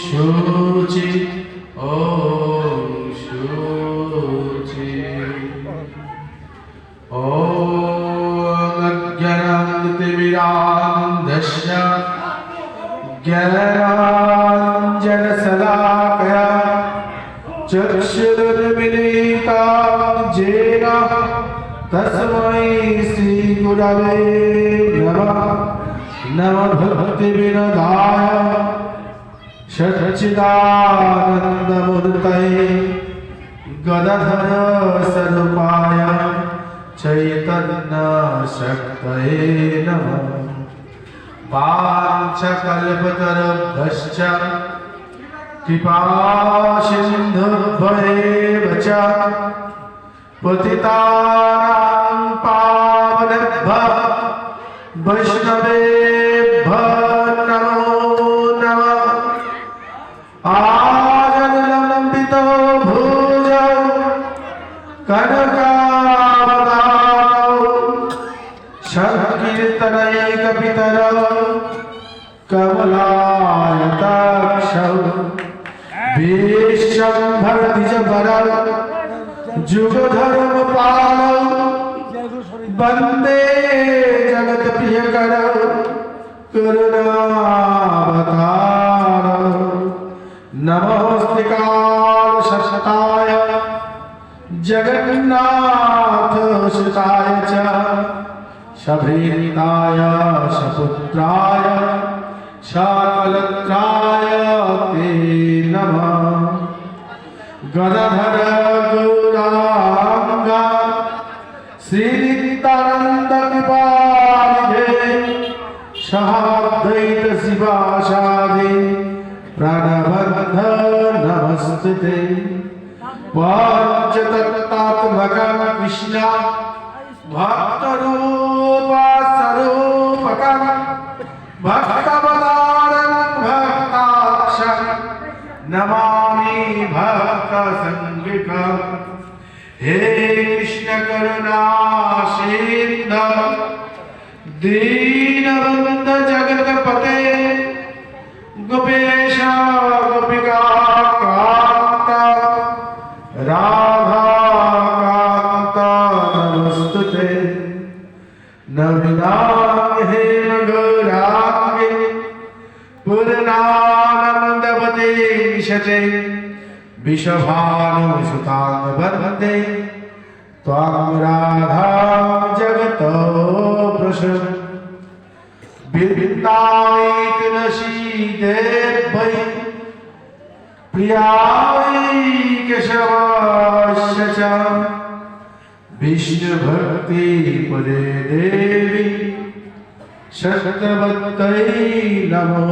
शुचि ॐ शुचि ॐ अज्ञानतिमिरान्धस्य ज्ञानाञ्जनशलाकया चक्षुरुन्मीलितं येन तस्मै श्रीगुरवे नमः। नमः भक्तिविनोदाय सच्चिदानन्दमूर्तये गदाधर स्वरूपाय चैतन्यशक्तये नमः। वाञ्छकल्पतरुभ्यश्च कृपासिन्धुभ्येव च पतितानां पावनेभ्यः वैष्णवेभ्यः नमो नमः। आजन्मलम्बितो भुजौ कनकावदातौ संकीर्तनैकपितरौ कमलायताक्षौ विश्वम्भरद्विजवरौ जुगधर्मपालौ वन्दे जगत्प्रियकरौ करुणावतारौ। नमोऽस्ते कालशताय जगन्नाथ सुताय च सभृताय सपुत्राय सकलत्राय ते नमः। गदाधर गौरांगा श्रीनित्यानंद कृपानिधे सहाद्वैत शिवासादि प्रणबंध नमस्ते। पंचतत्त्वात्मकं कृष्ण भक्तरूपस्वरूपकं भक्तवतारं भक्ताक्षं नमामि भक्तसंज्ञकम्। हे कृष्ण करुणा सिंधु दीनबन्धु जगत्पते गोपेश गोपिका कान्त राधा कान्त नमस्तुते। नमिनामि हे गौरांगे पूर्णानन्दवते विशते विश्वभानुसुतां वन्दे त्वां राधा जगतो प्रसन्न। वृन्दावै तुलसी देवै प्रियावै केशवस्य च विष्णुभक्ति पदे देवी सत्यवत्यै नमो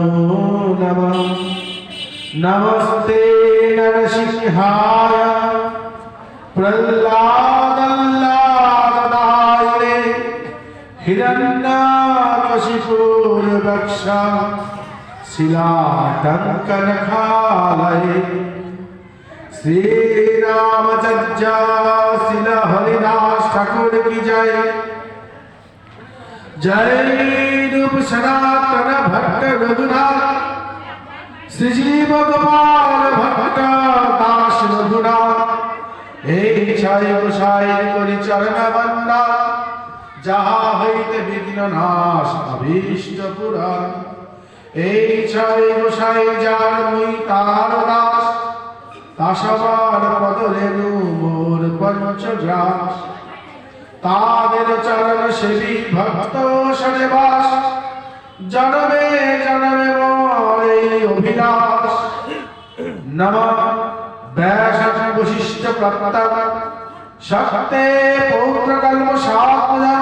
नमः। नमस्ते नरसिंहाय प्रह्लादाय हिरण्यकशिपूर्वक्ष शिलाटङ्कनखालये श्री रामचर्य शिल हरिदास ठाकुर की जय। जय रूप सनातन भट्ट रघुनाथ श्री जीव गोपाल भट्ट दास रघुनाथ। এই ছায় গোসাই করি চরণ বন্দা যাহা হইতে বিঘ্ন নাশ অভীষ্ট পুরাণ। এই ছায় গোসাই যার মুই তার দাস তাসবার পদরেণু মোর পঞ্চগ্রাস। তাদের চরণ সেবী ভক্ত সরেবাস জনমে জনমে মোর এই অভিলাষ। নমঃ ব্যাস বশিষ্ঠ প্রাপ্ত শক্তে পৌত্রকল্প সাত্মজা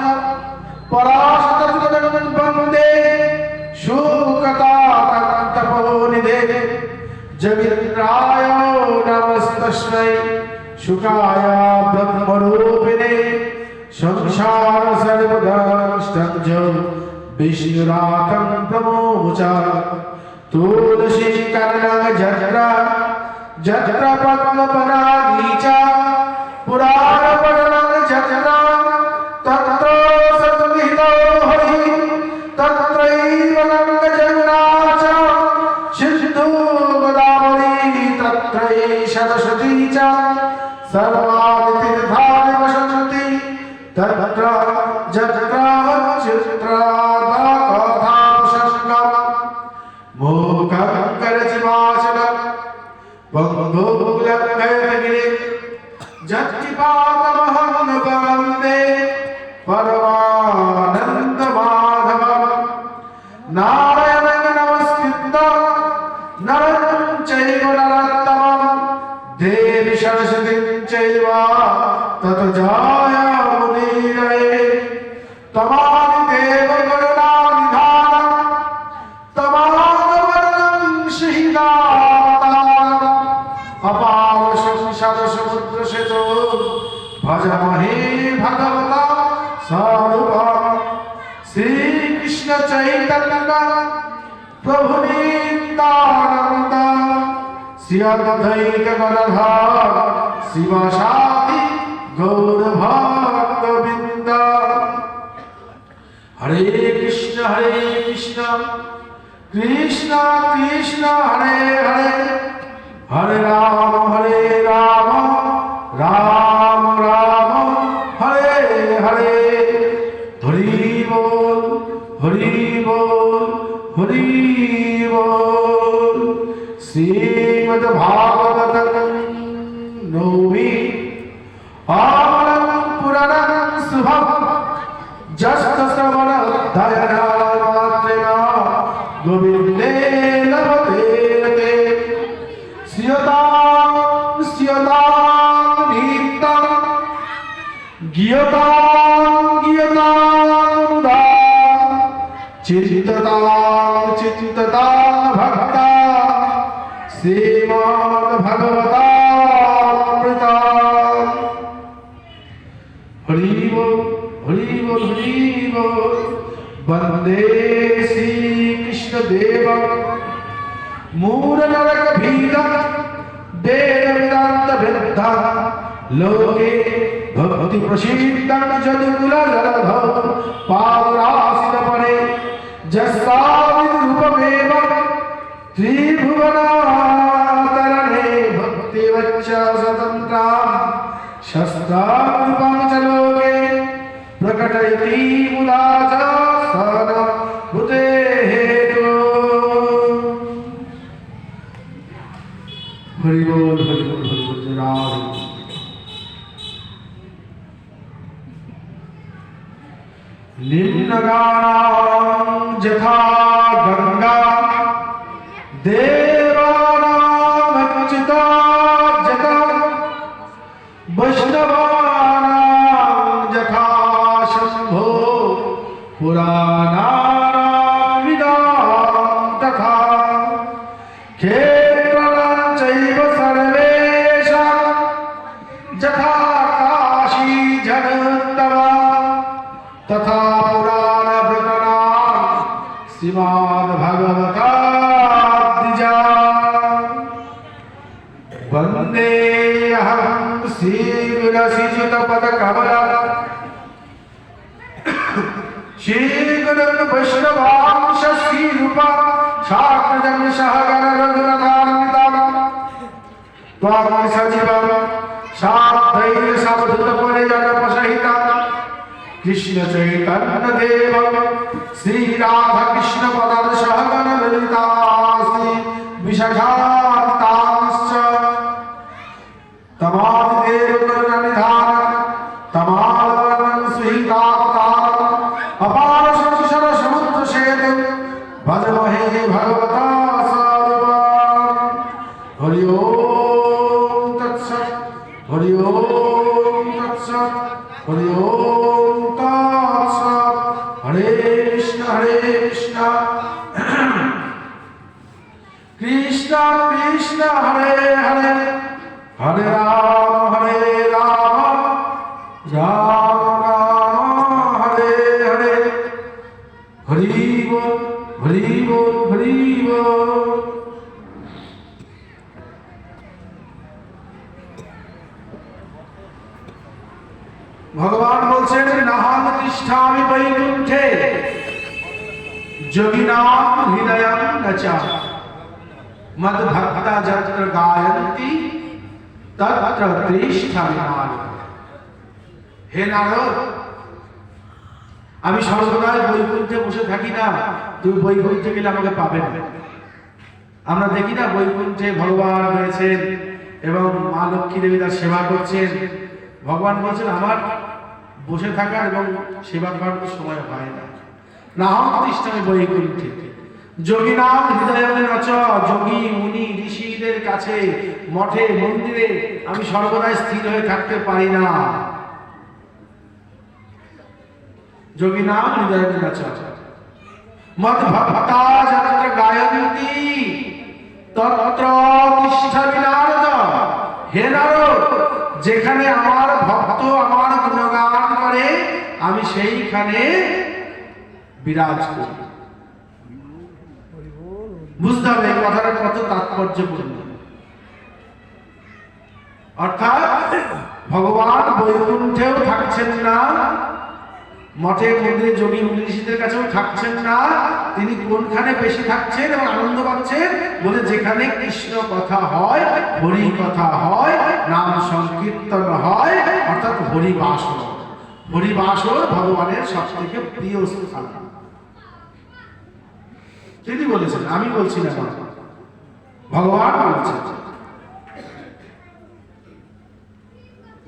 পরাশত বন্দে সুকতাতপোনিধে। জগিন্দ্রায় নমস্তস্मै শুকায় ব্রহ্মরূপিণে সংসার সর্বদংষ্টঞ্জ বিষ্ণুরাতং প্রমোচা। তুলসী কর্ণং জত্রা जत्र पद्मपरागीचा पुराण पठनं जत्र तत्र सद्विहितो हरिः तत्रैव गङ्गजमुना च सिन्धुः सरस्वती च सर्वाणि तीर्थानि वसन्ति तत्र जत्रा चित्रादाकथांसङ्गम् मूकं करचिवाचलं पङ्गुलङ्घयतगिरिं जत्किपातमहं वन्दे परमानन्दमाधवम् नारायणं नमस्कृत्य नरं चैव नरोत्तमं देवी सरस्वतीं चैव ततो जयामुदीरये तमादिदेव गरुडानिधानं तमादवर्णं श्रीदातारम् अपार संसार समुद्र सेतु भजमहे भगवता स्वरूपम् श्री कृष्ण चैतन्य प्रभु नित्यानंद श्री अद्वैत गदाधर शिवासादि गौर भक्तवृंद हरे कृष्ण कृष्ण कृष्ण हरे हरे हरे राम राम राम हरे हरे हरि बोल हरि बोल हरि बोल श्रीमद् भागवतं नौमि आमलं पुराणं शुभं जस्य श्रवणाध्यायनामात्रेण गोविन्देन भवेते श्रियतां नित्यं गियतां चिंततां भक्ता श्रीमद्भगवतामृता हरि बोल वंदे श्री कृष्ण देवं मूल नरक भीदं वेद वेदांत वेद्धा लोके भक्ति प्रसिद्धं जदुकुल जलधौ पावरासित परे जस्ताविरूपमेव त्रिभुवनातरणे भक्तिवच्च स्वतन्त्रां शस्त्रारूपं च लोके प्रकटयति मुदा च सदभूतेः हरि बोल राधे निम्नगानां यथा गंगा देवानामच्युता जता वैष्णवानां यथा शम्भो पुराणानां विदां तथा क्षेत्राणां चैव सर्वेषां यथा काशी जगत्तमा तथा श्रीमद्भगवताद्विजा वन्देऽहं श्रीविरसितपदकमलं श्रीगुरुं वैष्णवांश श्रीरूपं शाक्तजं सहगण रघुनाथान्वितं त्वां सजीवं साद्वैत सवधूतपरिजनपसहितं कृष्ण चैतन्य देवं श्री राधा कृष्ण पदं सहगण ललितास्ति विशाखान्तांश्च तमादिदेव करुणानिधानं तमालवनं सुहितावतारम् अपार संसार समुद्र सेतुं भजमहे भगवता स्वरूपम् हरि ओम तत्सत् हरि ओम तत्सत् हरि ओम तत्सत् हरे कृष्ण कृष्ण कृष्ण हरे हरे हरे राम राम राम हरे हरे हरि बोल हरि बोल हरि बोल भगवान बोलছেন নাহাম তিষ্ঠামি বৈকুণ্ঠে যোগিনাম হৃদয়ং নচা মদ ভক্তা যত্র গায়ন্তি তত্র তিষ্ঠামি নারদ। হে নারদ, আমি সর্বদাই বৈকুণ্ঠে বসে থাকি না, তুমি বৈকুণ্ঠে গেলে আমাকে পাবে না। আমরা দেখি না বৈকুণ্ঠে ভগবান রয়েছেন এবং মা লক্ষ্মী দেবী তার সেবা করছেন। ভগবান বলছেন আমার বসে থাকার এবং সেবা করার সময় হয় না। নাহং তিষ্ঠামি বৈকুণ্ঠে যোগী নাম হৃদয়ে নচ। যোগী মুনি ঋষিদের কাছে মঠে মন্দিরে আমি সর্বদাই স্থির হয়ে থাকতে পারি না। যোগী নাম হৃদয়ে নচ মদ ভক্তা যত্র গায়ন্তি তত্র তিষ্ঠামি নারদ। হে নারদ, যেখানে আমার ভক্ত আমার গুণগান করে আমি সেইখানে বিরাজ করি। বুঝতে হবে এই কথাটা কত তাৎপর্যপূর্ণ। অর্থাৎ ভগবান বৈকুণ্ঠেও থাকছেন না, মঠে মন্দিরে যোগী মুনি ঋষিদের কাছেও থাকছেন না। তিনি কোনখানে বেশি থাকছেন এবং আনন্দ পাচ্ছেন বলে যেখানে কৃষ্ণ কথা হয়, হরি কথা হয়, নাম সংকীর্তন হয়, অর্থাৎ হরিবাসর। হরিবাসর ভগবানের সবথেকে প্রিয় স্থান। তিনি বলেছেন, আমি বলছি না, ভগবান বলছেন।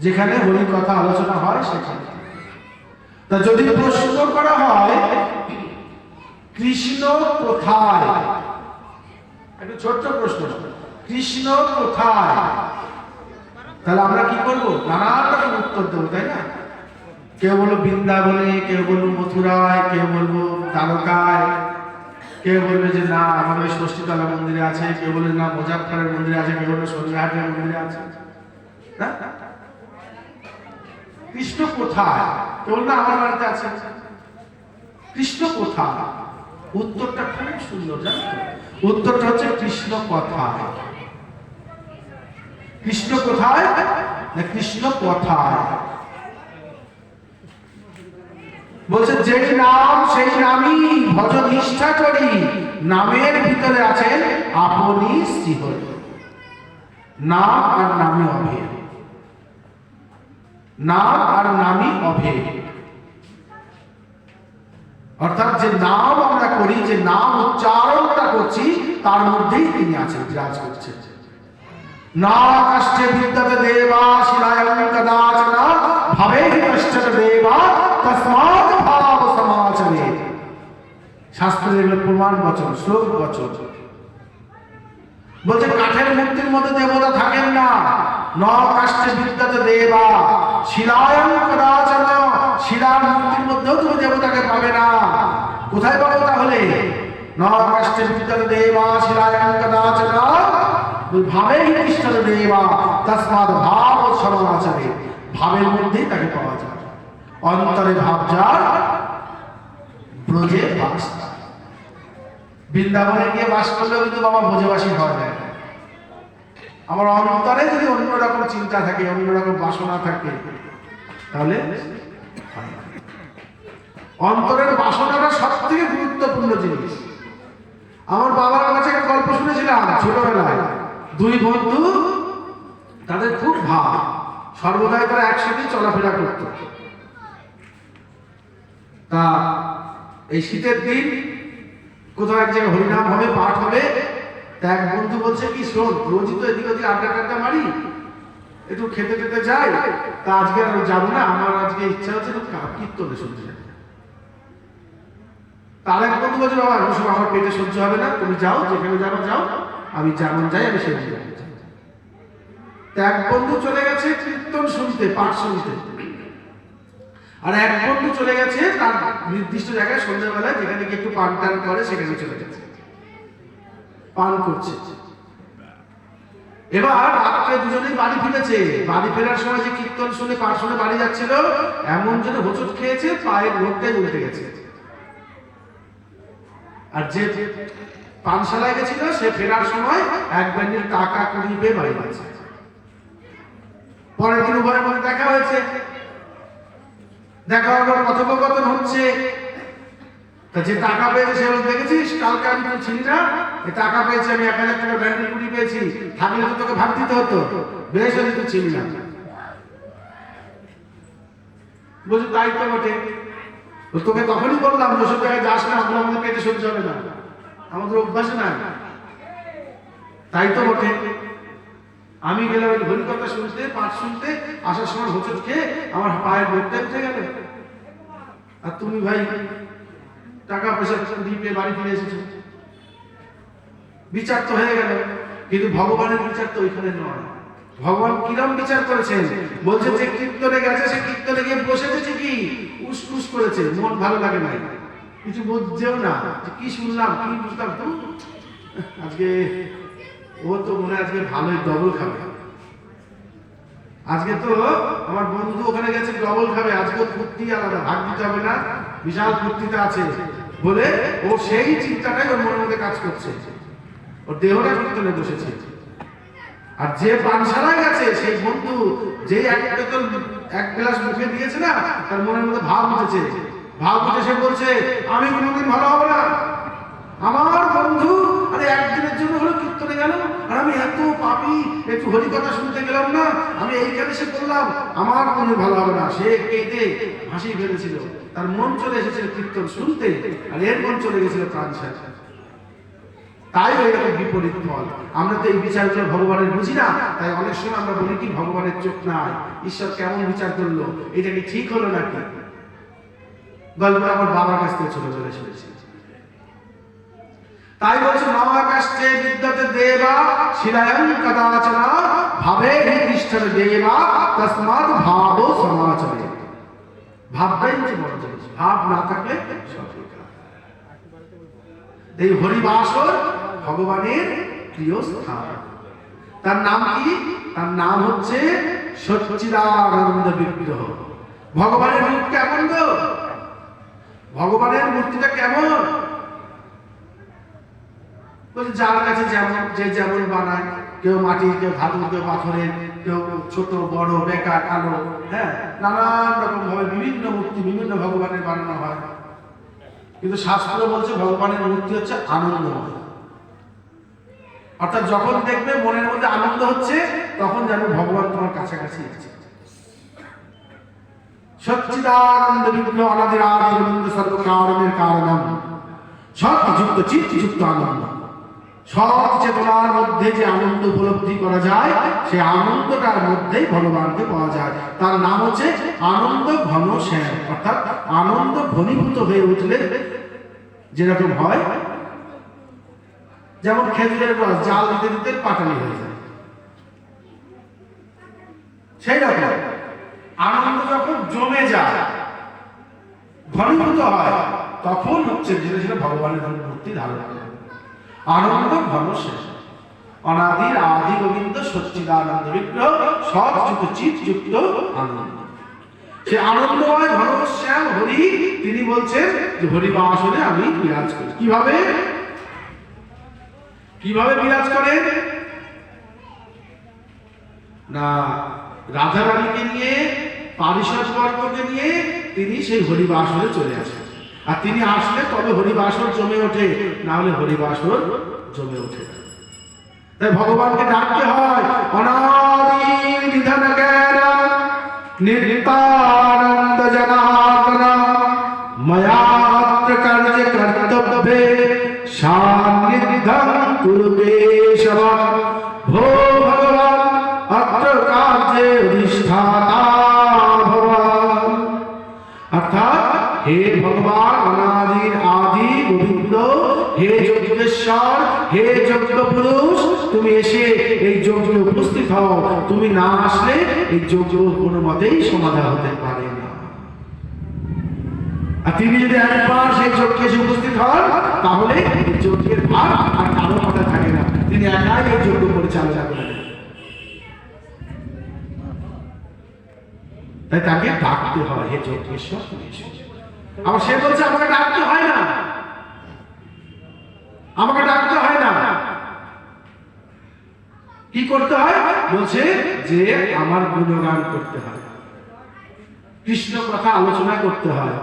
যেখানে হরি কথা আলোচনা হয় সেখানে। তা যদি প্রশ্ন করা হয় কৃষ্ণ কোথায়, একটা ছোট্ট প্রশ্ন, কৃষ্ণ কোথায়, তাহলে আমরা কি করবো? নানান রকম উত্তর দেবো, তাই না? কেউ বলবো বৃন্দাবনে, কেউ বলবো মথুরায়, কেউ বলবো দ্বারকায়, কেউ বলবে যে না আমাদের ষষ্ঠীতলা মন্দিরে আছে, কেউ বলবে না মুজাফফরের মন্দিরে আছে, কেউ বলবে সন্ধ্যাহাটের মন্দিরে আছে। কৃষ্ণ কোথায়? কেউ না আমার বাড়িতে আছে। কৃষ্ণ কোথায়? উত্তরটা খুব সুন্দর, জানো? উত্তরটা হচ্ছে কৃষ্ণ কথায়। কৃষ্ণ কোথায় না কৃষ্ণ কথায়। বলছে যেই নাম সেই নামই ভজ নিষ্ঠা করি, নামের ভিতরে আছেন আপনি শ্রীহরি। নাম আর নামই অভেদ, নাম আর নামই অভেদ। অর্থাৎ যে নাম আমরা করি, যে নাম উচ্চারণটা করছি, তার মধ্যেই তিনি আছেন, বিরাজ করছেন। না কষ্টে বিদ্যতে দেবা শিলায়ং কদাচন ভাবে কষ্টে দেবা তস্মাৎ ভাব সমাচরে। শাস্ত্রের এগুলো প্রমাণ বচন, শ্লোক বচন। বলছে কাঠের মূর্তির মধ্যে দেবতা থাকেন না। ন কষ্টে বিদ্যতে দেবা শিলায়ং কদাচন, শিলার মূর্তির মধ্যেও তুমি দেবতাকে পাবে না। কোথায় পাবো তাহলে? ন কষ্টে বিদ্যতে দেবা শিলায়ং কদাচন ভাবে কৃষ্ণ দেবা তস্মাৎ ভাব সমাচরে। ভাবের মধ্যেই তাকে পাওয়া যায়। অন্তরে ভাব যার ব্রজে বাস। বৃন্দাবনে গিয়ে বাস করলেও কিন্তু বাবা ব্রজবাসী হওয়া যায়। আমার অন্তরে যদি অন্যরকম চিন্তা থাকে, অন্যরকম বাসনা থাকে, তাহলে অন্তরের বাসনাটা সব থেকে গুরুত্বপূর্ণ জিনিস। আমার বাবার কাছে একটা গল্প শুনেছিলাম ছোটবেলায়। দুই বন্ধু, তাদের খুব ভাব, সর্বদাই তারা একসাথে চলাফেরা করত। তা এই শীতের দিন কোথাও এক জায়গায় হরিনাম হবে, পাঠ হবে। তা এক বন্ধু বলছে কি শোন, রোজই তো এদিক ওদিক আড্ডা টাড্ডা মারি, একটু খেতে খেতে যাই, তা আজকে আর যাবো না, আমার আজকে ইচ্ছা হচ্ছে একটু কীর্তনে শুনতে যাই। তার এক বন্ধু বলছে বাবা আমার পেটে সহ্য হবে না, তুমি যাও, যেখানে যাবো যাও, আমি যেমন যাই আমি সেখানে যাই। এক বন্ধু চলে গেছে কীর্তন শুনতে, পাঠ শুনতে, আর এক বন্ধু চলে গেছে তার নির্দিষ্ট জায়গায় সন্ধ্যাবেলায় যেখানে গিয়ে একটু পান টান করে সেখানে চলে গেছে, পান করছে। এবার রাত্রে দুজনেই বাড়ি ফিরেছে। বাড়ি ফেরার সময় যে কীর্তন শুনে পাঠ শুনে বাড়ি যাচ্ছিল, এমন যেন হোঁচট খেয়েছে, পায়ের লোকটাই উল্টে গেছে। আর যে পানশালায় গেছিল সে ফেরার সময় এক ব্যান্ডেল টাকা কুড়ি পেয়ে বাড়ি গেছে। পরের দিন উভয়ের মধ্যে দেখা হয়েছে, দেখা হওয়ার কথোপকথন হচ্ছে। তা যে টাকা পেয়েছে সে বলে, দেখেছিস কালকে আমি তো ছিলি না, এই টাকা পেয়েছি আমি, 1000 টাকা ব্যাংকের কুড়ি পেয়েছি, থাকলে তো তোকে ভাগ দিতে হতো, বেশ হলে তুই ছিলি না। বলছি তাই তো বটে, তোকে তখনই বললাম ওসব জায়গায় যাস না, ওগুলো আমাদের পেটে সহ্য হবে না, আমাদের অভ্যাস না। তাই তো বটে, আমি গেলাম হরি কথা শুনতে, পাঠ শুনতে, আসার সময় হোঁচট খেয়ে আমার পায়ের লোকটা উঠে গেল, আর তুমি ভাই টাকা পয়সা দিয়ে বাড়ি ফিরে এসেছো। বিচার তো হয়ে গেল, কিন্তু ভগবানের বিচার তো ওইখানে নয়। ভগবান কিরম বিচার করেছেন, বলছে যে কীর্তনে গেছে সে কীর্তনে গিয়ে বসেছে ঠিকই, উসকুস করেছে, মন ভালো লাগে নাই, কিছু বুঝছেও না, কি শুনলাম কি বুঝলাম, তো আজকে ও তো মনে আজকে ভালোই ডবল খাবে, আজকে তো আমার বন্ধু ওখানে গেছে ডবল খাবে, আজকে ফুর্তি আলাদা, ভাগ দিতে হবে না, বিশাল ফুর্তিতে আছে বলে ও সেই চিন্তাটাই ওর মনের মধ্যে কাজ করছে, ওর দেহটা কীর্তনে বসেছে। আর যে পানশালায় গেছে সেই বন্ধু যে এক গ্লাস মুখে দিয়েছে না, তার মনের মধ্যে ভাব উঠেছে, ভাব উঠে সে বলছে আমি কোনোদিন ভালো হবো না, আমার বন্ধু আরে একদিনের জন্য হলো কীর্তনে গেল, আর আমি এত পাপী, একটু হরি কথা শুনতে গেলাম না, আমি এইখানে সে বললাম আমার মনে ভালো হবে না, সে কেঁদে হাসি ফেলেছিল, তার মন চলে এসেছিল কীর্তন শুনতে, আর এর মন চলে গেছিল প্রাণ শেষ। তাই এরকম বিপরীত ফল। আমরা তো এই বিচারগুলো ভগবানের বুঝি না, তাই অনেক সময় আমরা বলি কি ভগবানের চোখ নাই, ঈশ্বর কেমন বিচার করলো, এটা কি ঠিক হলো নাকি। গল্পটা আমার বাবার কাছ থেকে ছোট চলে শুনেছি। তাই বলছে মহাকাশে বিদ্যতে দেবা শিলায়ং কদাচনা ভাবে নিষ্ঠর দেবা তস্মাৎ ভাব সমাচরে। ভাবটাই হচ্ছে বড় জিনিস, ভাব না থাকলে সব বেকার। এই হরিবাসর ভগবানের প্রিয় স্থান, তার নাম কি? তার নাম হচ্ছে সচ্চিদানন্দ বিগ্রহ। ভগবানের রূপ কেমন গো? ভগবানের মূর্তিটা কেমন? যার কাছে যেমন, যে যেমন বানায়, কেউ মাটির, কেউ ধাতু, কেউ পাথরের, কেউ ছোট বড় বেকা কালো, হ্যাঁ, নানান রকম ভাবে বিভিন্ন মূর্তি বিভিন্ন ভগবানের বানানো হয়। কিন্তু শাস্ত্র বলছে ভগবানের মূর্তি হচ্ছে আনন্দময়, অর্থাৎ যখন দেখবে মনের মধ্যে আনন্দ হচ্ছে তখন জানো ভগবান তোমার কাছাকাছি আছে। সচ্চিদানন্দ বিগ্রহ অনাদির আদি গোবিন্দ সর্বকারণের কারণম সৎযুক্ত চিত্তযুক্ত আনন্দ। সৎ চেতনার মধ্যে যে আনন্দ উপলব্ধি করা যায়, সে আনন্দটার মধ্যেই ভগবানকে পাওয়া যায়। তার নাম হচ্ছে আনন্দ ঘন শ্যাম, অর্থাৎ আনন্দ ঘনীভূত হয়ে উঠলে যেরকম হয়, যেমন খেজুরের রস জাল দিতে দিতে পাটালি হয়ে যায়, সেই রকম আনন্দ যখন জমে যায়, ঘনীভূত হয়, তখন হচ্ছে ধীরে ধীরে ভগবানের মূর্তি ধারণ করে। আনন্দ ঘন শ্যাম অনাদির আদি গোবিন্দ সচ্চিদানন্দ বিগ্রহ সৎযুক্ত চিৎযুক্ত আনন্দ। সে আনন্দময় ঘন শ্যাম হরি, তিনি বলছেন যে হরিবাসরে আমি বিরাজ করি। কিভাবে কিভাবে বিরাজ করেন না, রাধা রানীকে নিয়ে, পারিষদ বর্গকে নিয়ে তিনি সেই হরিবাসরে চলে আসেন। আর তিনি আসলে তবে হরিবাসর জমে ওঠে, না হলে হরিবাসর জমে ওঠে। তাই ভগবানকে ডাকতে হয় অনাদি নিধন জ্ঞান নিত্যানন্দ জনার্দন ময়াত্র কার্য কর্তব্যে সান্নিধ্যং কুরু কেশব ভো ভগবান অত্র কার্যে অধিষ্ঠাতা ভব। অর্থাৎ হে ভগবান অনাদির আদি গোবিন্দ, হে যজ্ঞেশ্বর, হে যজ্ঞ পুরুষ, তুমি এসে এই যজ্ঞে উপস্থিত হও। তুমি না আসলে এই যজ্ঞ কোনো মতেই সমাধা হতে পারে না। আর তিনি যদি একবার সেই যজ্ঞে এসে উপস্থিত হন, তাহলে এই যজ্ঞের ভার আর কারো কথা থাকে না, তিনি একাই এই যজ্ঞ পরিচালনা করেন। তাই তাকে ডাকতে হয়, হে যজ্ঞেশ্বর তুমি এসো। আবার সে বলছে আমাকে ডাকতে হয় না, আমাকে ডাকতে হয় না, কি করতে হয়? বলছে যে আমার গুণগান করতে হয়, কৃষ্ণ কথা আলোচনা করতে হয়,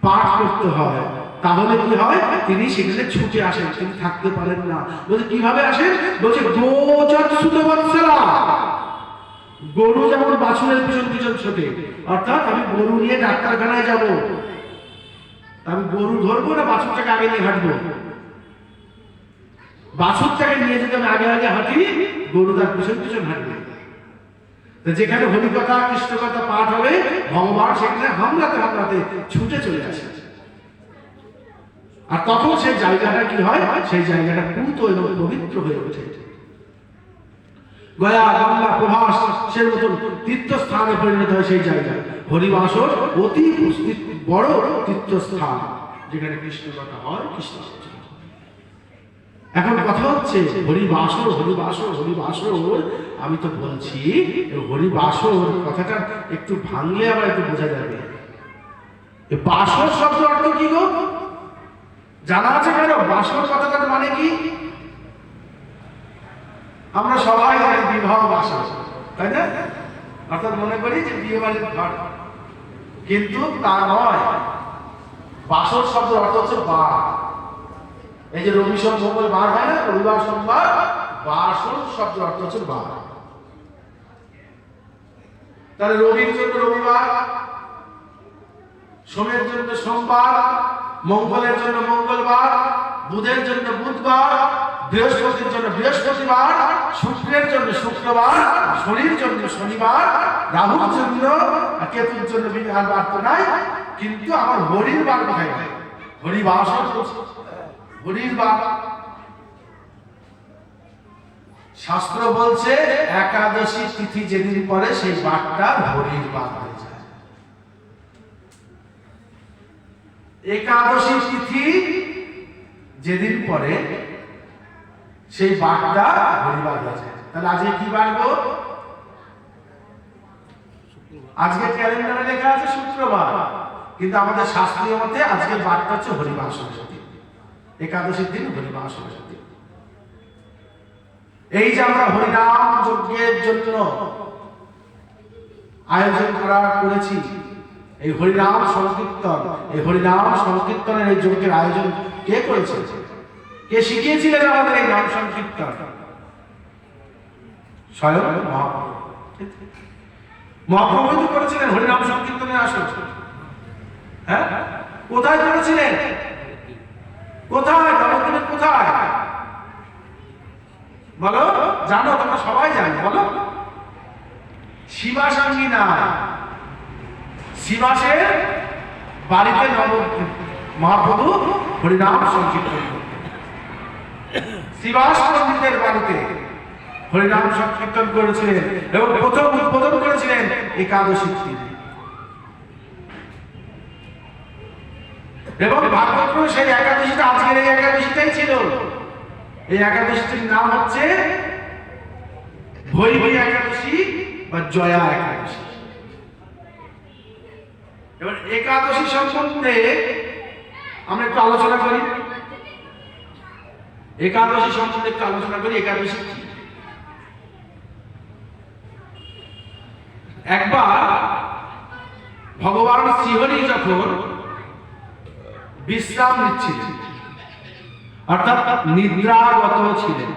পাঠ করতে হয়, তাহলে কি হয়, তিনি সেখানে ছুটে আসেন, তিনি থাকতে পারেন না। বলছে কিভাবে আসেন, বলছে গোচর সুতবৎসলা, গরু যেমন বাছুরের পিছন পিছন ছোটে, অর্থাৎ আমি গরু নিয়ে ডাক্তারখানায় যাব, আমি গরু ধরবো না বাছুরটাকে আগে নিয়ে হাঁটবো? বাছুরটাকে নিয়ে যদি আমি আগে আগে হাঁটি, গরু তার পিছন পিছন হাঁটবে। যেখানে হরিকথা কৃষ্ণ কথা পাঠ হবে, ভগবান সেখানে হামলাতে হামলাতে ছুটে চলে আসে। আর তখন সেই জায়গাটা কি হয়, সেই জায়গাটা পূত এবং পবিত্র হয়ে ওঠে। গয়া, গঙ্গা, প্রভাস সে মতন তীর্থস্থানে পরিণত হয় সেই জায়গা। হরিবাসর অতি বড় তীর্থস্থান, যেখানে কৃষ্ণ কথা হয়, কৃষ্ণ। এখন কথা হচ্ছে হরিবাসর হরিবাসর হরিবাসর, আমি তো বলছি হরিবাসর কথাটা একটু ভাঙলে আবার একটু বোঝা যাবে। বাসর শব্দ অর্থ কি গো, জানা আছে কেন? বাসর কথাটার মানে কি? আমরা সবাই জানি বিবাহ বাসর, তাই না? অর্থাৎ মনে করি যে বিয়ে বাড়ির ঘর, কিন্তু তা নয়। বাসর শব্দ অর্থ হচ্ছে বার। এই যে রবি সোম মঙ্গল বার হয় না, রবিবার সোমবার, বাসর শব্দ অর্থ হচ্ছে বার। তাহলে রবির জন্য রবিবার, সোমের জন্য সোমবার, মঙ্গলের জন্য মঙ্গলবার, বুধের জন্য বুধবার, বৃহস্পতির জন্য বৃহস্পতিবার, শুক্রের জন্য শুক্রবার, শনির জন্য শনিবার, রাহুর জন্য কেতুর জন্য আর বার তো নাই, কিন্তু আমার হরির বার কোথায়? হরিবাস, হরির বার। শাস্ত্র বলছে একাদশী তিথি যেদিন পরে সেই বারটা হরির বার হয়ে যায়। একাদশী তিথি যেদিন পরে সেই বারটা হরিবার হয়ে যায়। তাহলে আজকে কি বার গো? আজকে ক্যালেন্ডারে লেখা আছে শুক্রবার, কিন্তু আমাদের শাস্ত্রীয় মতে আজকের বারটা হচ্ছে হরিবার সরস্বতী, একাদশীর দিন হরিবার সরস্বতী। এই যে আমরা হরিনাম যজ্ঞের জন্য আয়োজন করেছি, এই হরিনাম সংকীর্তন, এই হরিনাম সংকীর্তনের এই যজ্ঞের আয়োজন কে করেছে? কে শিখিয়েছিলেন আমাদের এই নাম সংকীর্তন? স্বয়ং মহাপ্রভু। মহাপ্রভু করেছিলেন হরিনাম সংকীর্তনের আসর। হ্যাঁ, কোথায় করেছিলেন? কোথায়? নবদ্বীপের কোথায় বলো? জানো তোমরা সবাই জানো, বলো। শিবাসাঙ্গী না, শিবাসের বাড়িতে মহাপ্রভু হরিনাম সংকীর্তন, শিবাস পণ্ডিতের বাড়িতে হরিনাম সংকীর্তন করেছিলেন এবং প্রথম উদ্বোধন করেছিলেন একাদশী দিন। এবং ভাগবত সেই একাদশীটা আজকের এই একাদশীটাই ছিল। এই একাদশীটির নাম হচ্ছে ভৈরবী একাদশী বা জয়া একাদশী। এবার একাদশী সম্বন্ধে আমরা একটু আলোচনা করি। একাদশী সম্বন্ধে একটু আলোচনা করি। একাদশী কি? একবার ভগবান শ্রীহরি যখন বিশ্রাম নিচ্ছিলেন, অর্থাৎ নিদ্রাগত ছিলেন,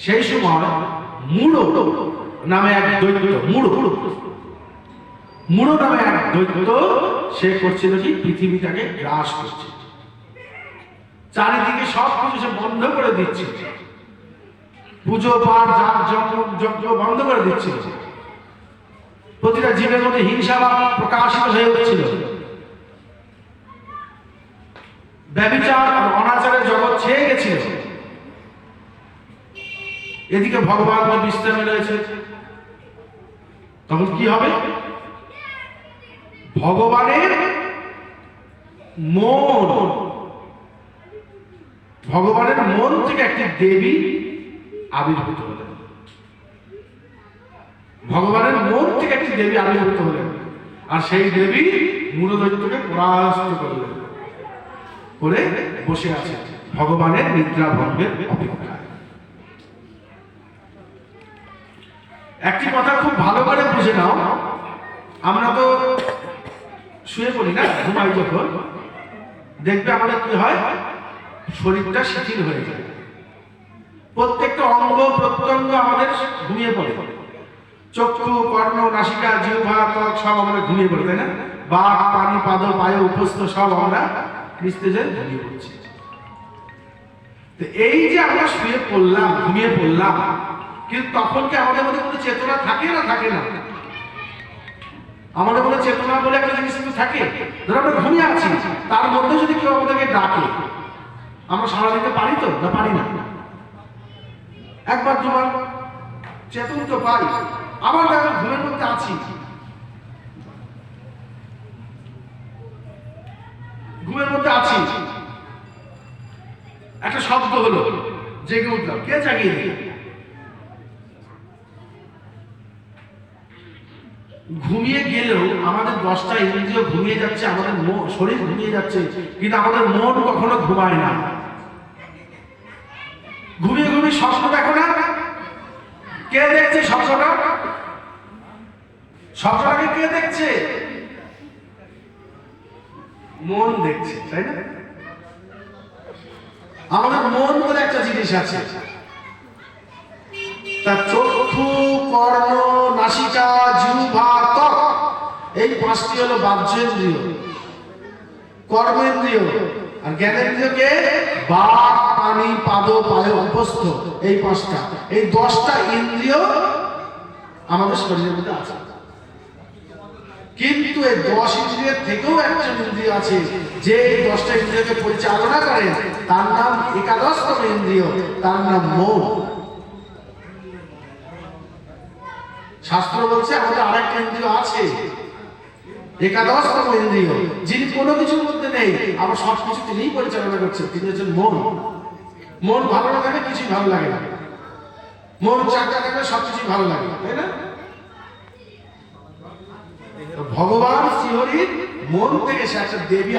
সেই সময় মূঢ় নামে এক দৈত্য, মূঢ় নামে এক দৈত্য, সে করছিল কি পৃথিবীটাকে গ্রাস করছে, চারিদিকে সব কিছু সে বন্ধ করে দিচ্ছে, পুজো পাঠ যজ্ঞ বন্ধ করে দিচ্ছিল, প্রতিটা জীবের মধ্যে হিংসা প্রকাশিত হয়ে উঠছিল, ব্যভিচার আর অনাচারের জগৎ ছেয়ে গেছিল। এদিকে ভগবান বিশ্রামে রয়েছে। তখন কি হবে? ভগবানের মন থেকে একটি দেবী আবির্ভূত হলেন। ভগবানের মন থেকে একটি দেবী আবির্ভূত হলেন, আর সেই দেবী মূঢ় দৈত্যকে পরাস্ত করলেন, করে বসে আছে ভগবানের নিদ্রা ভঙ্গের অপেক্ষায়। একটি কথা খুব ভালো করে বুঝে নাও, আমরা তো শুয়ে পড়ি না, ঘুমাই যখন, দেখবে আমাদের কি হয়, শরীরটা শিথিল হয়ে যায়, প্রত্যেকটা অঙ্গ প্রত্যঙ্গ আমাদের ঘুমিয়ে পড়ে, চক্ষু, কর্ণ, নাসিকা, জিহ্বা, ত্বক সব আমরা ঘুমিয়ে পড়ি, তাই না? বাক, পানি, পাদ, পায়, উপস্থ সব আমরা নিস্তেজে ঘুমিয়ে পড়ছি। তো এই যে আমরা শুয়ে পড়লাম, ঘুমিয়ে পড়লাম, কিন্তু তখন কি আমাদের মধ্যে কোনো চেতনা থাকে না? থাকে না। আমাদের মধ্যে চেতনা বলে একটা জিনিস কিন্তু থাকে। ধরো আমরা ঘুমিয়ে আছি, তার মধ্যে যদি কেউ আমাদেরকে ডাকে, আমরা সাড়া দিতে পারি তো? না, পারি না। একবার দুবার চেতন তো পাই, আবার দেখো ঘুমের মধ্যে আছি, ঘুমের মধ্যে আছি, একটা শব্দ হলো, জেগে উঠলাম, কে জাগিয়ে দিল? ঘুমিয়ে গেলেও আমাদের 10টা ইন্দ্রিয় ঘুমিয়ে যাচ্ছে, আমাদের শরীর ঘুমিয়ে যাচ্ছে, কিন্তু আমাদের মন কখনো ঘুমায় না। ঘুমিয়ে ঘুমিয়ে স্বপ্ন দেখো না? কে দেখছে স্বপ্নটা? স্বপ্নটাকে কে দেখছে? মন দেখছে, তাই না? আমাদের মন বলে একটা জিনিস আছে, তার চক্ষু, কর্ণ, নাসিকা, জিহ্বা, ত্বক, এই 5টি হলো বাহ্যেন্দ্রিয়, কর্মেন্দ্রিয়। আর জ্ঞানেন্দ্রিয়কে বাক, পানি, পাদ, পায়, উপস্থ, এই 5টা, এই 10টা ইন্দ্রিয় আমাদের শরীরের মধ্যে আছে। কিন্তু এই 10 ইন্দ্রিয়ের থেকেও একজন ইন্দ্রিয় আছে যে এই 10টা ইন্দ্রিয়কে পরিচালনা করে, তার নাম একাদশতম ইন্দ্রিয়, তার নাম মন। শাস্ত্র বলছে আমাদের আরেকটা ইন্দ্রিয় আছে, একাদশতম ইন্দ্রিয়, যিনি কোনো কিছুর মধ্যে নেই, আবার সবকিছু তিনিই পরিচালনা করছেন, তিনি হচ্ছেন মন। মন ভালো না থাকলে কিছুই ভালো লাগে না, মন চাঙ্গা থাকলে সবকিছুই ভালো লাগে, তাই না? ভগবান শ্রীহরির মন থেকে সে একটা দেবী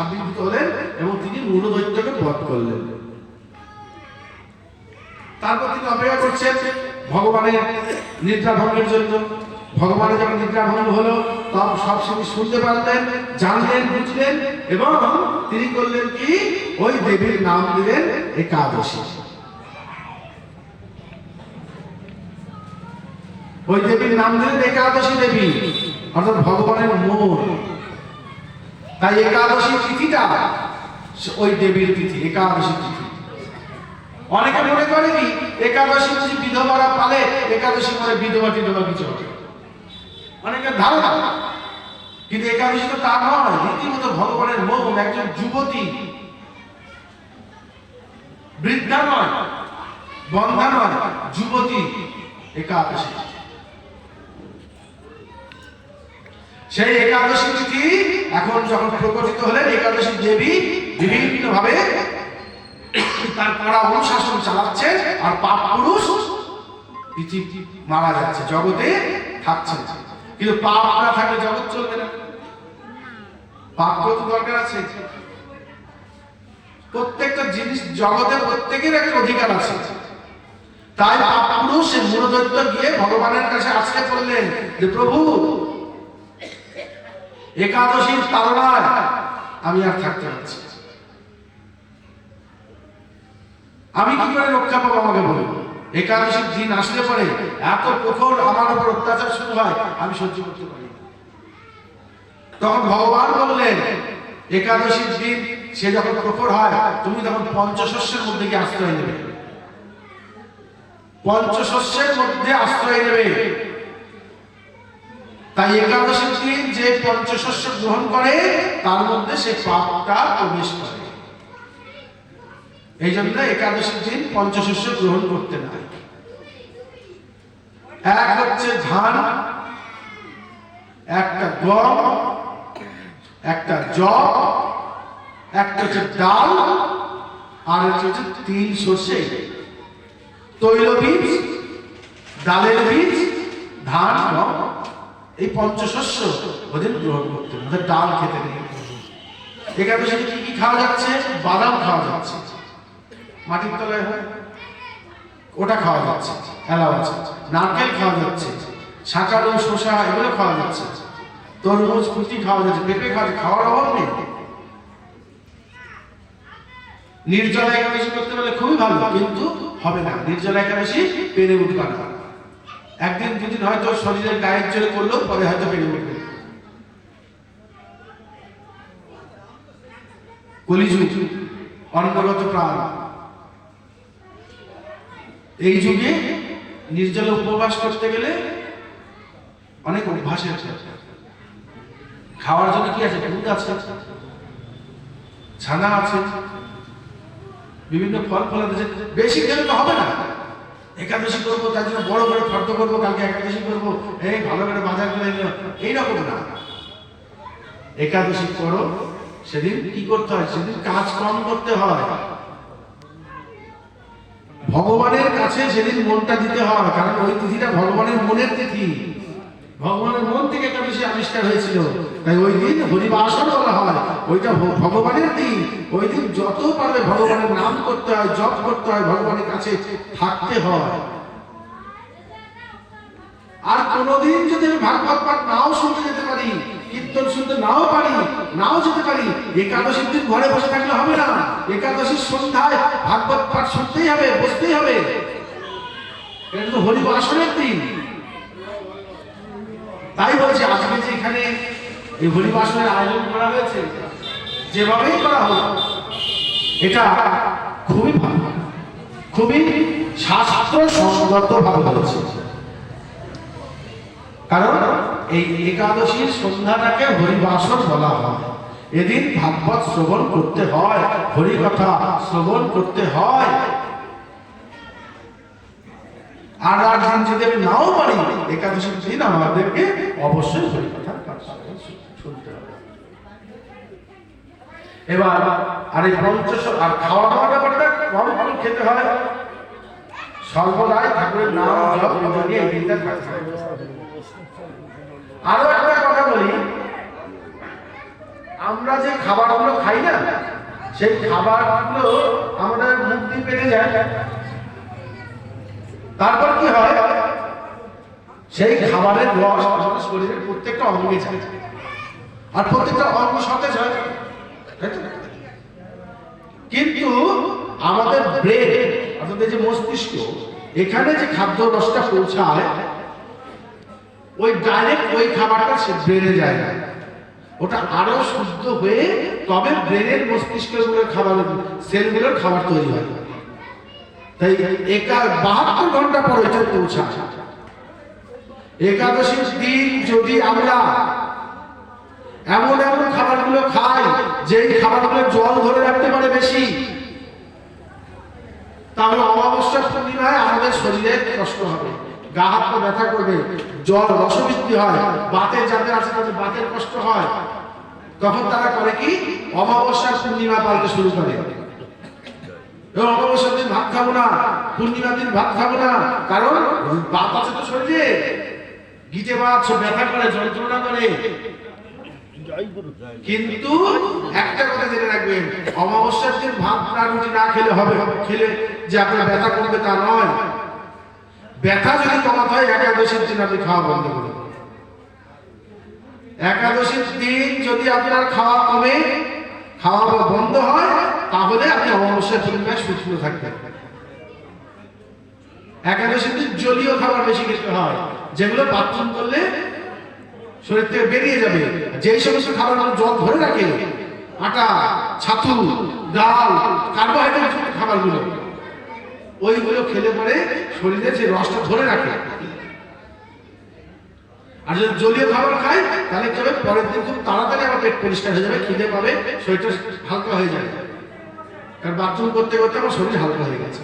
আবির্ভূত হলেন এবং তিনি মূঢ়দৈত্যকে বধ করলেন। তারপর তিনি অপেক্ষা করছেন ভগবানের নিদ্রা ভঙ্গের জন্য। ভগবানের যখন নিদ্রা ভঙ্গ হলো, তখন সব তিনি শুনতে পারলেন, জানলেন, বুঝলেন, এবং তিনি করলেন কি, ওই দেবীর নাম দিলেন একাদশী। ওই দেবীর নাম দিলেন একাদশী দেবী, অর্থাৎ ভগবানের মন। তাই একাদশী তিথিটা ওই দেবীর তিথি, একাদশী তিথি। অনেকে মনে করে কি একাদশী বুঝি বিধবারা পালে, একাদশী মানে বিধবা টিধবা কিছু হবে, অনেকের ধারণা। কিন্তু একাদশী তো তা নয়, রীতিমতো ভগবানের মন। একজন যুবতী, বৃদ্ধা নয়, বন্ধা নয়, যুবতী একাদশী। সেই একাদশী তিথি এখন যখন প্রকটিত হলেন, একাদশী দেবী বিভিন্ন ভাবে তার কড়া অনুশাসন চালাচ্ছে, আর পাপ পুরুষ মারা যাচ্ছে, জগতে থাকছে। কিন্তু পাপ না থাকলে জগৎ চলবে না, পাপ তো দরকার আছে। প্রত্যেকটা জিনিস জগতে প্রত্যেকের একটা অধিকার আছে। তাই পাপ পুরুষ মূঢ়দৈত্য গিয়ে ভগবানের কাছে আজকে বললেন যে প্রভু, একাদশীর তাড়নায় আমি আর থাকতে পারছি, আমি কি করে রক্ষা পাবো, আমাকে বলুন। একাদশীর দিন আসলে পরে এত প্রখর আমার উপর অত্যাচার শুরু হয়, আমি সহ্য করতে পারি। তখন ভগবান বললেন, একাদশীর দিন সে যখন প্রখর হয়, তুমি তখন পঞ্চশস্যের মধ্যে গিয়ে আশ্রয় নেবে, পঞ্চশস্যের মধ্যে আশ্রয় নেবে। তাই একাদশীর দিন যে পঞ্চশস্য গ্রহণ করে, তার মধ্যে সে পাপটা প্রবেশ করে। এই জন্য একাদশীর দিন পঞ্চশস্য গ্রহণ করতে নাই। এক হচ্ছে ধান, একটা গম, একটা জব, একটা হচ্ছে ডাল, আর হচ্ছে 3 শস্যে, তৈল বীজ, ডালের বীজ, ধান, গম, এই পঞ্চশস্য ওদের গ্রহণ করতে, ওদের ডাল খেতে নেই। একাদশীতে কি কি খাওয়া যাচ্ছে? বাদাম খাওয়া যাচ্ছে, মাটির তলায় হয় ওটা খাওয়া যাচ্ছে, এলাও আছে। নারকেল খাওয়া যাচ্ছে, শাঁকালু, শসা এগুলো খাওয়া যাচ্ছে, তরমুজ ফুটি খাওয়া যাচ্ছে, পেঁপে খাওয়ার অভাব নেই। নির্জলা একাদশী করতে পারলে খুবই ভালো, কিন্তু হবে না। নির্জলা একাদশী পেরে উঠবে না। একদিন দুদিন হয়তো শরীরের গায়ের জোরে করলেও পরে হয়তো পেরে উঠবে। কলিযুগ, অনবরত প্রাণ। এই যুগে নির্জলা উপবাস করতে গেলে অনেক অভ্যাস আছে। খাওয়ার জন্য কি আছে? দুধ আছে, ছানা আছে, বিভিন্ন ফল আছে। বেশি খেলে তো হবে না। একাদশী করবো তার জন্য বড় বড় ফর্দ করবো, কালকে একাদশী করবো, এই ভালো করে বাজার করে নিল, এইরকম না। একাদশী করো, সেদিন কি করতে হয়? সেদিন কাজ কম করতে হয়, ভগবানের কাছে সেদিন মনটা দিতে হয়। কারণ ওই তিথিটা ভগবানের মনের তিথি, ভগবানের মন থেকে একাদশী আবিষ্কার হয়েছিল। তাই ওই দিন হরিবাসর বলা হয়, ওইটা ভগবানের দিন। ওই দিন যত পারবে ভগবানের নাম করতে হয়, জপ করতে হয়, ভগবানের কাছে থাকতে হয়। আর কোনদিন যদি আমি ভাগবত পাঠ নাও শুনতে যেতে পারি, কীর্তন শুনতে নাও পারি, নাও যেতে পারি, একাদশীর দিন ঘরে বসে থাকলে হবে না। একাদশীর সন্ধ্যায় ভাগবত পাঠ শুনতেই হবে, বসতেই হবে। এটা তো হরিবাসরের দিন। তাই বলছি, আজকে যে এখানে এই হরিবাসরের আয়োজন করা হয়েছে, যেভাবেই করা হোক, এটা খুবই ভালো, খুবই শাস্ত্রসঙ্গত ভাবে হয়েছে। কারণ এই একাদশীর সন্ধ্যাটাকে হরিবাসর বলা হয়। এদিন ভাগবত শ্রবণ করতে হয়, হরিকথা শ্রবণ করতে হয়। আর দিন যদি আমি নাও পারি, একাদশীর দিন আমাদেরকে অবশ্যই হরিকথা শুনতে হবে। এবার আর এই আর খাওয়া দাওয়াটা কম কম খেতে হয়, সর্বদাই ঠাকুরের নাম জপ নিয়ে এই দিনটা থাকতে হবে। আরো একটা কথা বলি, আমরা যে খাবারগুলো খাই না, সেই খাবারগুলো আমাদের মুখ দিয়ে পেটে যায়। তারপর কি হয়? সেই খাবারের রস আমাদের শরীরের প্রত্যেকটা অঙ্গে যায়, আর প্রত্যেকটা অঙ্গ সতেজ হয়। কিন্তু আমাদের ব্রেন, অর্থাৎ যে মস্তিষ্ক, এখানে যে খাদ্য রসটা পৌঁছায়, ওই ডাইরেক্ট ওই খাবারটা সে ব্রেনে যায় না। ওটা আরো শুদ্ধ হয়ে তবে ব্রেনের মস্তিষ্কগুলোর খাবার, সেলগুলোর খাবার তৈরি হয়। তাই 72 ঘন্টা পর ওইটা পৌঁছায়। একাদশীর দিন যদি আমরা এমন এমন খাবারগুলো খাই, যেই খাবারগুলো জল ধরে রাখতে পারে বেশি, তাহলে অমাবস্যা পূর্ণিমায় আমাদের শরীরে কষ্ট হবে, গা হাত পা ব্যথা করবে, জল রসবৃদ্ধি হয়, বাতের যাদের আছে তাদের বাতের কষ্ট হয়। তখন তারা করে কি? অমাবস্যার পূর্ণিমা পালতে শুরু করে। অমাবস্যার দিন ভাত খাবো না, পূর্ণিমার দিন ভাত খাবো না, কারণ বাত আছে তো শরীরে, গিটে বাত ব্যথা করে, যন্ত্রণা করে। কিন্তু একটা কথা জেনে রাখবেন, অমাবস্যার দিন ভাত না রুটি না খেলে হবে, খেলে যে আপনার ব্যথা কমবে তা নয়। ব্যথা যদি কমাতে হয়, একাদশীর দিন আপনি খাওয়া বন্ধ করুন। একাদশীর দিন যদি আপনার খাওয়া কমে, খাওয়া বন্ধ হয়, তাহলে আপনি অমাবস্যার পূর্ণিমায় সুস্থ থাকবেন। একাদশীর দিন জলীয় খাবার বেশি খেতে হয়, যেগুলো বাথরুম করলে শরীর থেকে বেরিয়ে যাবে। যেই সমস্ত খাবারগুলো জল ধরে রাখে, আটা, ছাতু, ডাল, কার্বোহাইড্রেট খাবারগুলো, ওইগুলো খেলে পরে শরীরে যে রসটা ধরে রাখে। আর যদি জলীয় খাবার খায়, তাহলে কি হবে? পরের দিন খুব তাড়াতাড়ি আমার পেট পরিষ্কার হয়ে যাবে, খিদে পাবে, শরীরটা হালকা হয়ে যাবে। কারণ বাথরুম করতে করতে আমার শরীর হালকা হয়ে গেছে।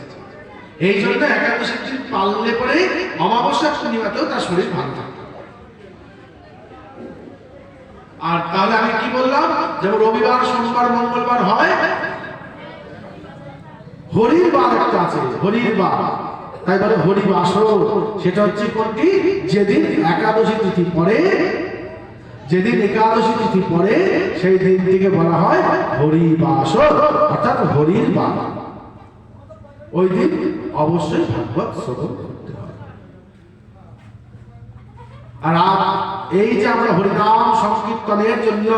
এই জন্য একাদশীর দিন পাললে পরে অমাবস্যা পূর্ণিমাতেও তার শরীর ভালো থাকে। আর তাহলে আমি কি বললাম? যেমন রবিবার, সোমবার, মঙ্গলবার হয়, হরির বার একটা আছে, হরির বার। তাই বলে হরিবাসর। সেটা হচ্ছে কোনটি? যেদিন একাদশী তিথি পড়ে, যেদিন একাদশী তিথি পড়ে, সেই দিন থেকে বলা হয় হরিবাসর, অর্থাৎ হরির বার। ওই দিন অবশ্যই ভাগবত শ্রবণ করতে হয়। আর এই যে আমরা হরিনাম সংকীর্তনের জন্য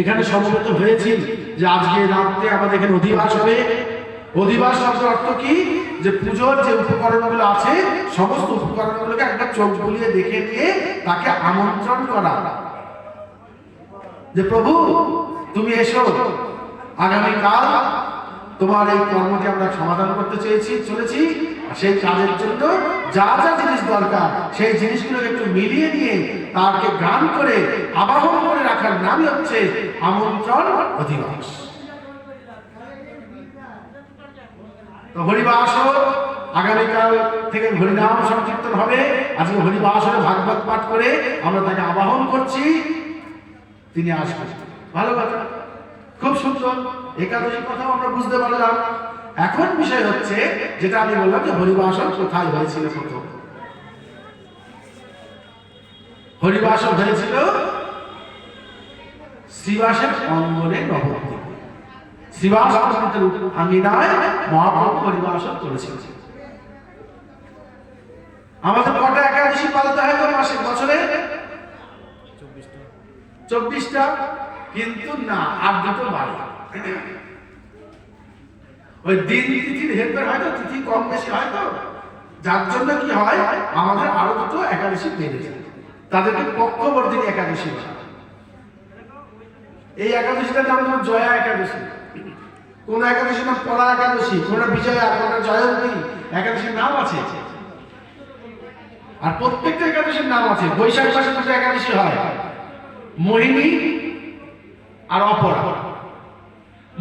এখানে সমবেত হয়েছি, যে আজকে রাত্রে আমাদের এখানে অধিবাস হবে। অধিবাস শব্দের অর্থ কি? যে পুজোর যে উপকরণগুলো আছে সমস্ত উপকরণগুলোকে একটা চোখ বুলিয়ে দেখে নিয়ে তাকে আমন্ত্রণ করা, যে প্রভু তুমি এসো, আগামীকাল তোমার এই কর্মটি আমরা সমাধান করতে চলেছি। সেই কাজের জন্য যা যা জিনিস দরকার সেই জিনিসগুলোকে একটু মিলিয়ে নিয়ে তাকে গান করে আবাহন করে রাখার নামই হচ্ছে আমন্ত্রণ অধিবাস। তো হরিবাস আগামীকাল থেকে হরিনাম সংকীর্তন হবে। আজকে হরিবাস ভাগবত পাঠ করে আমরা তাকে আবাহন করছি, তিনি আসবেন। ভালো কথা, খুব সুন্দর। একাদশীর কথাও আমরা বুঝতে পারলাম। এখন বিষয় হচ্ছে যেটা আমি বললাম, যে হরিবাসন কোথায় হয়েছিল? প্রথম হরিবাসন হয়েছিল শ্রীবাসের অঙ্গনে নবদ্বীপে। শ্রীবাস আঙ্গিনায় মহাপ্রভু হরিবাসন করেছিল। আমাদের কটা একাদশী পালতে হয় তো মাসে, বছরে? 24টা। কিন্তু না, আর দুটো বাড়ে। ওই দিন তিথির হেরফের হয়তো, তিথি কম বেশি হয়তো, যার জন্য কি হয় আমাদের আরো দুটো একাদশী বেড়ে যায়। তাদেরকে পক্ষবর্তিনী একাদশী বলে। এই একাদশীটার নাম হলো জয়া একাদশী। কোন একাদশীর নাম পরা একাদশী, কোন বিজয়া, কোন জয়ন্তী, একাদশীর নাম আছে। আর প্রত্যেকটা একাদশীর নাম আছে। বৈশাখ মাসে দুটো একাদশী হয়, মোহিনী আর অপরা।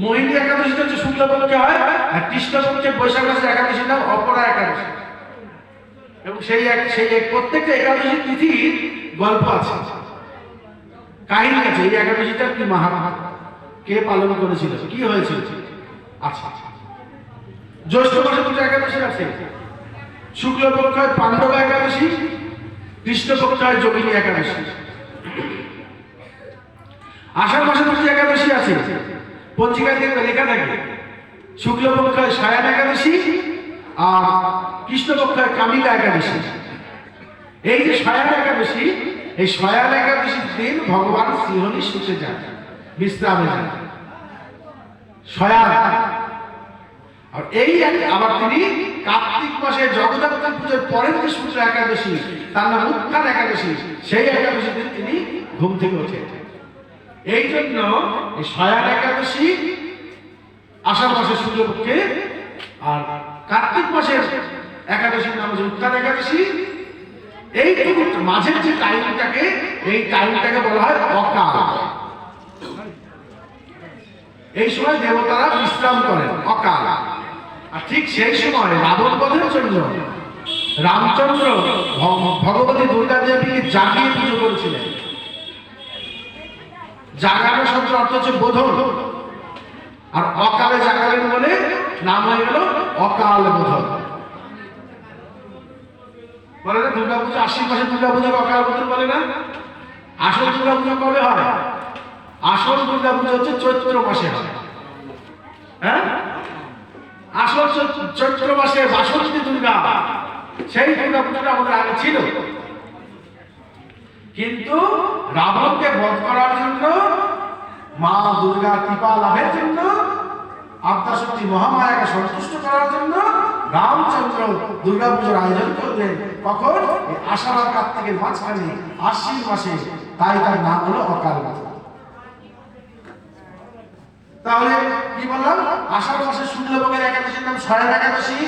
মোহিনী একাদশীটা হচ্ছে শুক্লপক্ষে হয়, আর কৃষ্ণপক্ষে বৈশাখ মাসের একাদশীর নাম অপরা একাদশী। এবং সেই প্রত্যেকটা একাদশী তিথির গল্প আছে, কাহিনী আছে। এই একাদশীটা কি মাহাত্ম্য, কে পালন করেছিল, কি হয়েছিল। আচ্ছা, জ্যৈষ্ঠ মাসে দুটো একাদশী আছে। শুক্লপক্ষ হয় পাণ্ডব একাদশী, কৃষ্ণপক্ষ হয় যোগিনী একাদশী। আষাঢ় মাসে দুটি একাদশী আছে, পঞ্জিকায় দেখবে লেখা থাকে। শুক্লপক্ষ হয় সায়ান একাদশী, আর কৃষ্ণপক্ষ হয় কামিকা একাদশী। এই যে সায়ান একাদশী, এই সায়ান একাদশীর দিন ভগবান শ্রীহরি শুতে যান, বিশ্রামে যান, সায়ান। আর এই আবার তিনি কার্তিক মাসে জগদ্ধাত্রী পুজোর পরের যে শুক্ল একাদশী, তার নাম উত্থান একাদশী, সেই একাদশী দিন তিনি ঘুম থেকে ওঠেন। এই জন্য এই সায়ান একাদশী আষাঢ় মাসের শুক্লপক্ষে, আর কার্তিক মাসের একাদশীর নাম হচ্ছে উত্থান একাদশী। এইটুকু মাঝের যে টাইমটাকে, এই টাইমটাকে বলা হয় অকাল। এই সময় দেবতারা বিশ্রাম করেন, অকাল। আর ঠিক সেই সময় রাবণ বধের জন্য রামচন্দ্র ভগবতী দুর্গা দেবীকে জাগিয়ে পুজো করেছিলেন। জাগানো শব্দের অর্থ হচ্ছে বোধন, আর অকালে জাগালেন বলে নাম হয়ে গেল অকাল বোধন। বলে না দুর্গা পুজো, আশ্বিন মাসে দুর্গা পুজোকে অকাল বোধন বলে না? আসল দুর্গা পুজো কবে হয়? আসল দুর্গা পুজো হচ্ছে চৈত্র মাসে হয়। হ্যাঁ, আসল চৈত্র মাসে বাসন্তী দুর্গা, সেই দুর্গা পুজোটা আমাদের আগে ছিল। কিন্তু রাবণকে বধ করার জন্য, মা দুর্গার কৃপা লাভের জন্য, আদ্যাশক্তি মহামায়াকে সন্তুষ্ট করার জন্য রামচন্দ্র দুর্গা পুজোর আয়োজন করলেন। কখন? আষাঢ় আর কার্তিকের মাঝখানে আশ্বিন মাসে। তাই তার নাম হলো অকাল বোধন। তাহলে কি বললাম? আষাঢ় মাসের শুক্লপক্ষের একাদশীর নাম সায়ান একাদশী,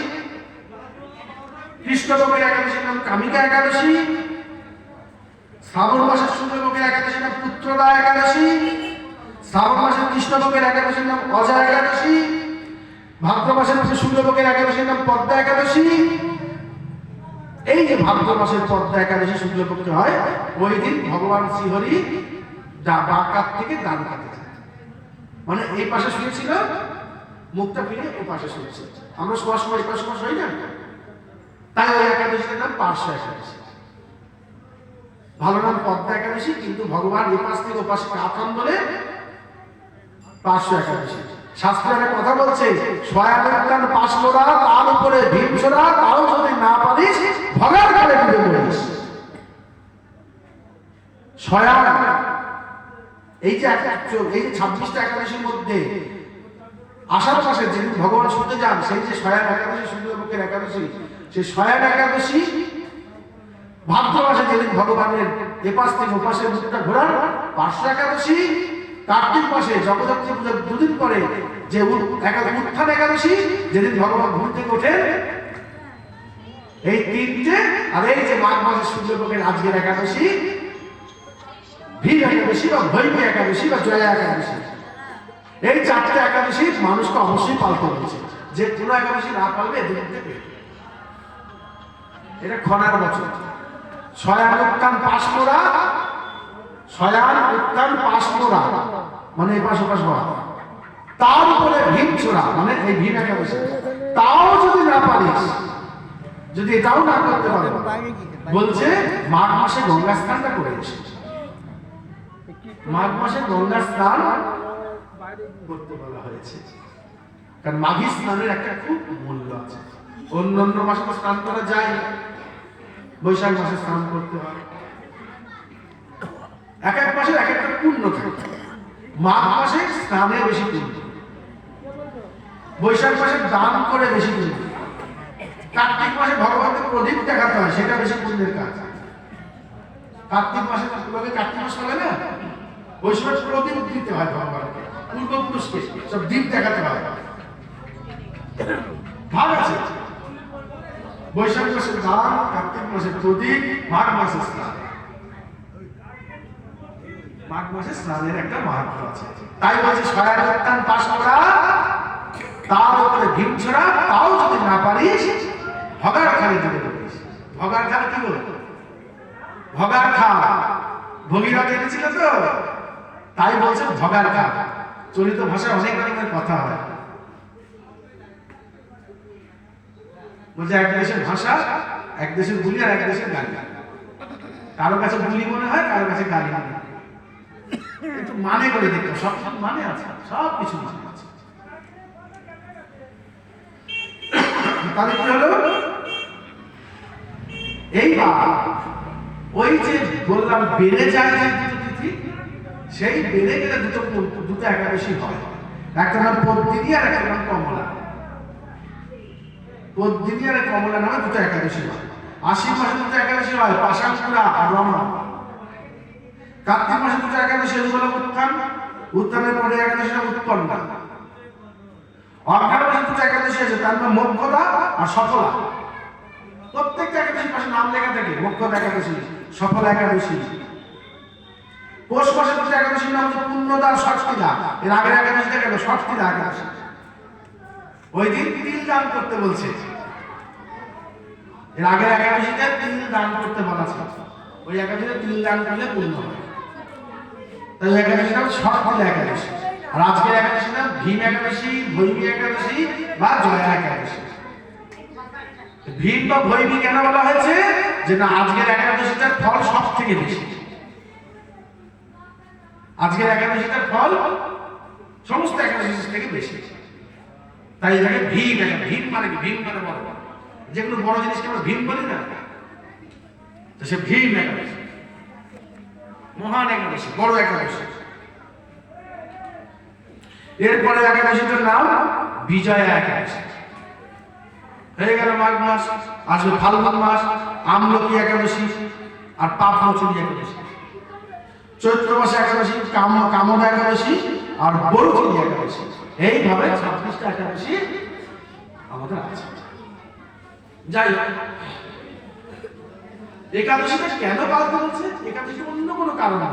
কৃষ্ণপক্ষের একাদশীর নাম কামিকা একাদশী, শ্রাবণ মাসের শুক্লপক্ষের একাদশীর নাম পুত্রদা একাদশী, শ্রাবণ মাসের কৃষ্ণপক্ষের একাদশীর নাম অজা একাদশী, ভাদ্র মাসের শুক্লপক্ষের একাদশীর নাম পদ্মা একাদশী। এই যে ভাদ্র মাসের পদ্মা একাদশী শুক্লপক্ষে হয়, ওই দিন ভগবান শ্রীহরি বাঁকাত থেকে ডান কাতে যায়। মানে এই পাশে শুয়েছিল, মুখটা ফিরে ও পাশে শুয়েছিল। আমরা শোয়ার সময় এই পাশে হই না, তাই ওই একাদশীর নাম পার্শ্ব একাদশী। ভালো নাম পদ্মা একাদশী, কিন্তু ভগবান এই পাশ থেকে ও পাশে কাতান বলে পার্শ্ব একাদশী। শাস্ত্রে কথা বলছে, স্বয়ানুত্থান পাশলোরা, তার উপরে ভীমসোরা, তাও যদি না পারিস ভগার কালে ডুবে মরিস। শয়ান, এই যে 26টা একাদশীর মধ্যে আষাঢ় মাসে যেদিন ভগবান শুনতে যান, সেই যে শয়ান একাদশী, শুক্লপক্ষের একাদশী, সেই শয়ান একাদশী, ভাদ্র মাসে যেদিন ভগবানের এপাশ থেকে ওপাশের মুখটা ঘোরান, পার্শ্ব একাদশী, কার্তিক মাসে জগদ্ধাত্রী পূজার দুদিন পরে যে উত্থান একাদশী, যেদিন ভগবান ঘুম থেকে ওঠেন, এই তিনটে, আর এই যে মাঘ মাসের শুক্লপক্ষের আজকের একাদশী, ভীম একাদশী বা ভৈমী একাদশী বা জয়া একাদশী, এই 4টে একাদশী মানুষকে অবশ্যই পালতে হচ্ছে। যে কোনো একাদশী না পালবে এদের থেকে এটা খনার বছর। শয়ান উত্থান পাশ মোড়া, শয়ান উত্থান পাশ মোড়া মানে এই পাশ ওপাশ হওয়া, তার উপরে ভীম ছোড়া মানে এই ভীম একাদশী। তাও যদি না পারিস, যদি এটাও না করতে পারে, বলছে মাঘ মাসে গঙ্গা স্নানটা করে এসে, মাঘ মাসে গঙ্গা স্নান করতে বলা হয়েছে। কারণ মাঘী স্নানের একটা খুব মূল্য আছে। অন্য মাসে তো স্নান করা যায়, বৈশাখ মাসে স্নান করতে হয়। এক এক মাসের এক একটা পুণ্য থাকে। মাঘ মাসে স্নানে বেশি পুণ্য, বৈশাখ মাসে দান করে বেশি পুণ্য, কার্তিক মাসে ভগবানকে প্রদীপ দেখাতে হয়, সেটা বেশি পুণ্যের কাজ। কার্তিক মাসে কার্তিক মাস হবে না, ওই সময় প্রদীপ দিতে হয় ভগবানকে, পূর্বপুরুষকে সব দ্বীপ দেখাতে হয়। ভাগ আছে, বৈশাখ মাসে দান, কার্তিক মাসে প্রদীপ, মাঘ মাসে স্নান। মাঘ মাসে স্নানের একটা মাহাত্ম্য আছে। তাই বলছে শয়ান উত্থান পাশ মোড়া, তার উপরে ভীম ছোড়া, তাও যদি না পারিস ভগার খালে দিতে পারিস। ভগার খাল কি বল? ভগার খাল ভগীরথ এনেছিল তো, তাই বলছে ভগার খাল। চলিত ভাষায় অনেক রকমের কথা হয়। বলছে এক দেশের ভাষা, এক দেশের বুলি আর এক দেশের গালি। কারো কাছে বুলি মনে হয়, কারো কাছে গালি মনে হয়। একটু মানে করে দেখো, সব মানে আছে, সব কিছু মানে আছে। তাহলে কি হলো? এইবার ওই যে বললাম বেড়ে যায় যে দুটো তিথি, সেই বেড়ে গেলে দুটো একাদশী হয়। একটা নাম পদ্মিনী আর একটা নাম কমলা। পদ্মিনী আর কমলা নামে দুটো একাদশী হয়। আশ্বিন মাসে দুটো একাদশী হয়, পাশাঙ্কুরা আর রমা। কার্তিক মাসে দুটো একাদশী হলো উত্থান, উত্থানের পরে একাদশী নাম উৎপন্না। অঘ্রাণ মাসে দুটো একাদশী আছে, তার নাম মোক্ষদা আর সফলা। প্রত্যেকটা একাদশীর পাশে নাম লেখা থাকে, মোক্ষদা একাদশী, সফলা একাদশী। পৌষ মাসে দুটো একাদশীর নাম হচ্ছে পুণ্যদা আর ষষ্ঠীদা। এর আগের একাদশীটা গেল ষষ্ঠীদা একাদশী। ওই দিন তিল দান করতে বলছে। এর আগের একাদশীতে তিল দান করতে বলা ছিল, ওই একাদশীতে তিল দান করলে পুণ্য হয়। তাই একাদশীর নাম ষষ্ঠীদা একাদশী। আর আজকের একাদশীর নাম ভীম একাদশী, ভৈমী একাদশী বা জয়া একাদশী। ভীম বা ভৈমী কেন বলা হয়েছে? যে না, আজকের একাদশীটার ফল সব থেকে বেশি। আজকের একাদশীটার ফল সমস্ত একাদশী থেকে বেশি, তাই এটাকে ভীম। ভীম মানে কি? ভীম মানে বড়। যেগুলো বড় জিনিসকে আমরা ভীম বলি না, তো সে ভীম একাদশী, মহান একাদশী, বড় একাদশী। এরপরে একাদশীটার নাম বিজয়া একাদশী। হয়ে গেল মাঘ মাস, আসবে ফাল্গুন মাস, আমলকি একাদশী আর পাপমোচনী একাদশী। চৈত্র মাসে একাদশী কামনা একাদশী আর বরুচিনী একাদশী। এইভাবে 26টা একাদশী আমাদের আছে। যাই হোক, একাদশীটা কেন পালতে হচ্ছে? একাদশী অন্য কোনো কারণ